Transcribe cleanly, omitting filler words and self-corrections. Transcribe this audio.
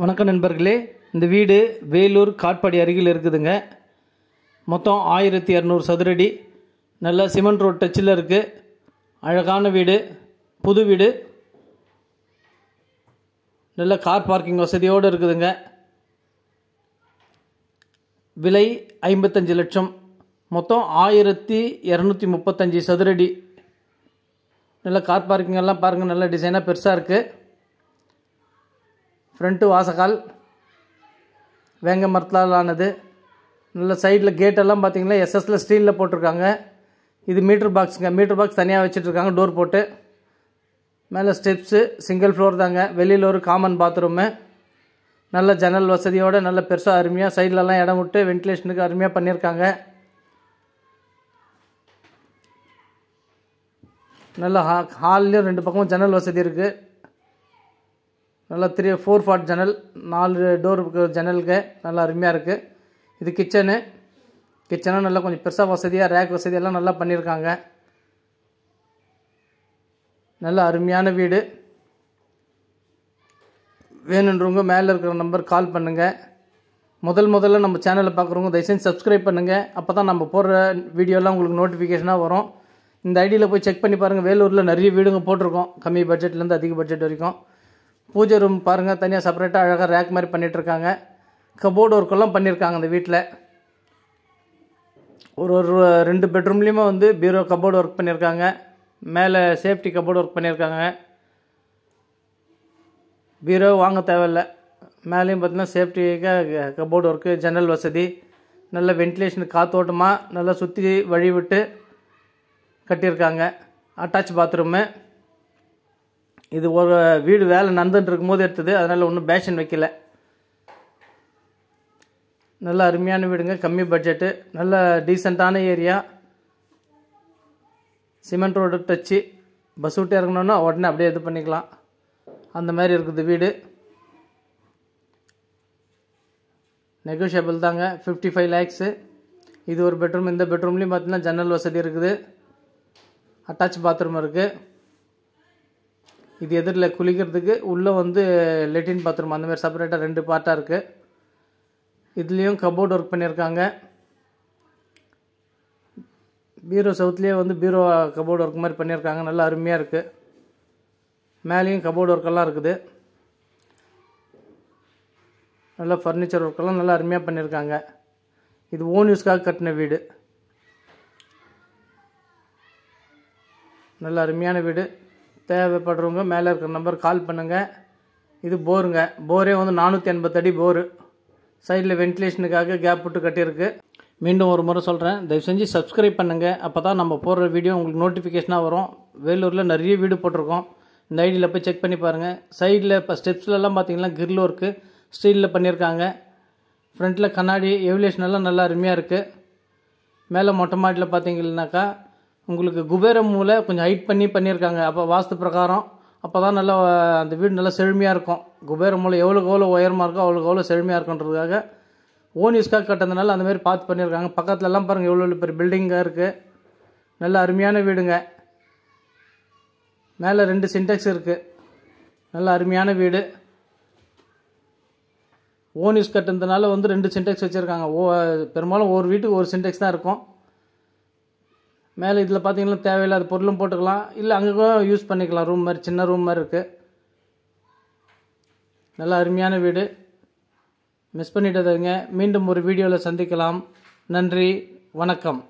வணக்கம் நண்பர்களே, இந்த வீடு வேலூர் காட்பாடி அருகில் இருக்குதுங்க. மொத்தம் 1200 சதுரடி, நல்ல சிமெண்ட் ரோட் டச்சில் இருக்குது. அழகான வீடு, புது வீடு, நல்ல கார் பார்க்கிங் வசதியோடு இருக்குதுங்க. விலை 55 லட்சம். மொத்தம் 1235 சதுரடி. நல்ல கார் பார்க்கிங் எல்லாம் பாருங்கள், நல்ல டிசைனாக பெருசாக இருக்குது. ஃப்ரண்ட்டு வாசக்கால் வேங்க மரத்தால் ஆனது. நல்ல சைடில் கேட்டெல்லாம் பார்த்தீங்கன்னா எஸ்எஸ்ல ஸ்டீலில் போட்டிருக்காங்க. இது மீட்டர் பாக்ஸுங்க. மீட்டர் பாக்ஸ் தனியாக வச்சுட்ருக்காங்க டோர் போட்டு. மேலே ஸ்டெப்ஸு, சிங்கிள் ஃப்ளோர் தாங்க. வெளியில் ஒரு காமன் பாத்ரூமு. நல்ல ஜன்னல் வசதியோடு நல்ல பெருசாக அருமையாக சைட்லலாம் இடம் விட்டு வென்டிலேஷனுக்கு அருமையாக பண்ணியிருக்காங்க. நல்ல ஹால்லேயும் 2 பக்கமும் ஜன்னல் வசதி இருக்குது. நல்லா 4 ஃபாட் ஜன்னல், 4 டோர் ஜன்னலுக்கு நல்லா அருமையாக இருக்குது. இது கிச்சனும் நல்லா கொஞ்சம் பெருசாக வசதியாக ரேக் வசதியெல்லாம் நல்லா பண்ணியிருக்காங்க. நல்ல அருமையான வீடு. வேணுன்றவங்க மேலே இருக்கிற நம்பர் கால் பண்ணுங்கள். முதல்ல நம்ம சேனலை பார்க்குறவங்க தயவுசெஞ்சு சப்ஸ்கிரைப் பண்ணுங்கள். அப்போ தான் நம்ம போடுற வீடியோலாம் உங்களுக்கு நோட்டிஃபிகேஷனாக வரும். இந்த ஐடியில் போய் செக் பண்ணி பாருங்கள். வேலூரில் நிறைய வீடுங்க போட்டிருக்கோம், கம்மி பட்ஜெட்லேருந்து அதிக பட்ஜெட் வரைக்கும். பூஜை ரூம் பாருங்கள், தனியாக செப்பரேட்டாக அழகாக ரேக் மாதிரி பண்ணிகிட்ருக்காங்க. கபோர்டு ஒர்க்கெல்லாம் பண்ணியிருக்காங்க இந்த வீட்டில். ஒரு 2 பெட்ரூம்லேயுமே வந்து பீரோ கபோர்டு ஒர்க் பண்ணியிருக்காங்க. மேலே சேஃப்டி கபோர்டு ஒர்க் பண்ணியிருக்காங்க. பீரோ வாங்க தேவையில்லை. மேலேயும் பார்த்தீங்கன்னா சேஃப்டிக்காக கபோர்டு ஒர்க்கு, ஜன்னல் வசதி, நல்ல வென்டிலேஷன் காற்றோட்டமாக நல்லா சுற்றி வழி விட்டு கட்டியிருக்காங்க. Attach bathroom. இது ஒரு வீடு வேலை நடந்துட்டு இருக்கும்போது எடுத்தது, அதனால் ஒன்றும் பேஷன் வைக்கல. நல்ல அருமையான வீடுங்க, கம்மி பட்ஜெட்டு, நல்ல டீசெண்டான area. Cement road touch. Bus விட்டு இறங்கணுன்னா உடனே அப்படியே இது பண்ணிக்கலாம், அந்த மாதிரி இருக்குது வீடு. நெகோஷியபிள் தாங்க. 55 லேக்ஸு. இது ஒரு பெட்ரூம். இந்த பெட்ரூம்லேயும் பார்த்தீங்கன்னா ஜன்னல் வசதி இருக்குது. அட்டாச் பாத்ரூம் இருக்குது. இது எதிரில் குளிக்கிறதுக்கு உள்ளே வந்து லெட்டின் பாத்ரூம், அந்த மாதிரி செப்பரேட்டாக 2 பார்ட்டாக இருக்குது. இதுலேயும் கபோர்டு ஒர்க் பண்ணியிருக்காங்க. பீரோ சவுத்துலேயே வந்து பீரோ கபோர்டு ஒர்க் மாதிரி பண்ணியிருக்காங்க. நல்லா அருமையாக இருக்குது. மேலேயும் கபோர்டு ஒர்க்கெல்லாம் இருக்குது. நல்லா ஃபர்னிச்சர் ஒர்க்கெல்லாம் நல்லா அருமையாக பண்ணியிருக்காங்க. இது ஓன் யூஸ்க்காக கட்டின வீடு. நல்ல அருமையான வீடு. தேவைப்படுறவங்க மேலே இருக்கிற நம்பர் கால் பண்ணுங்கள். இது போருங்க. போரே வந்து 480 அடி போரு. சைடில் வென்டிலேஷனுக்காக கேப் விட்டு கட்டியிருக்கு. மீண்டும் ஒரு முறை சொல்கிறேன், தயவு செஞ்சு சப்ஸ்கிரைப் பண்ணுங்கள். அப்போ தான் நம்ம போடுற வீடியோ உங்களுக்கு நோட்டிஃபிகேஷனாக வரும். வேலூரில் நிறைய வீடு போட்டிருக்கோம். இந்த ஐடியில் போய் செக் பண்ணி பாருங்கள். சைடில் இப்போ ஸ்டெப்ஸ்லலாம் பார்த்தீங்கன்னா கிரில் ஒர்க்கு ஸ்டீலில் பண்ணியிருக்காங்க. ஃப்ரண்ட்டில் கண்ணாடி எவல்யூஷன் எல்லாம் நல்லா அருமையாக இருக்குது. மேலே மொட்டை மாடியில் பார்த்தீங்கன்னாக்கா உங்களுக்கு குபேர மூலை கொஞ்சம் ஹைட் பண்ணியிருக்காங்க. அப்போ வாஸ்து பிரகாரம் அப்போ தான் நல்லா அந்த வீடு நல்லா செழுமையாக இருக்கும். குபேர மூலை எவ்வளோ உயரமாக இருக்கோ அவ்வளோ செழுமையாக இருக்குன்றதுக்காக ஓன் யூஸ்க்காக கட்டுறதுனால அந்த மாதிரி பார்த்து பண்ணியிருக்காங்க. பக்கத்துலலாம் பாருங்கள் எவ்வளோ பெரிய பில்டிங்காக இருக்குது. நல்ல அருமையான வீடுங்க. மேலே 2 சின்டெக்ஸ் இருக்குது. நல்ல அருமையான வீடு. ஓன் யூஸ் கட்டுறதுனால வந்து 2 சின்டெக்ஸ் வச்சுருக்காங்க. பெரும்பாலும் ஒரு வீட்டுக்கு ஒரு சின்டெக்ஸ் தான் இருக்கும். மேலே இதில் பார்த்தீங்கன்னா தேவையில்லாத பொருளும் போட்டுக்கலாம், இல்லை அங்கே யூஸ் பண்ணிக்கலாம். ரூம் மாதிரி, சின்ன ரூம் மாதிரி இருக்குது. நல்ல அருமையான வீடு. மிஸ் பண்ணிட்டதுங்க. மீண்டும் ஒரு வீடியோவில் சந்திக்கலாம். நன்றி, வணக்கம்.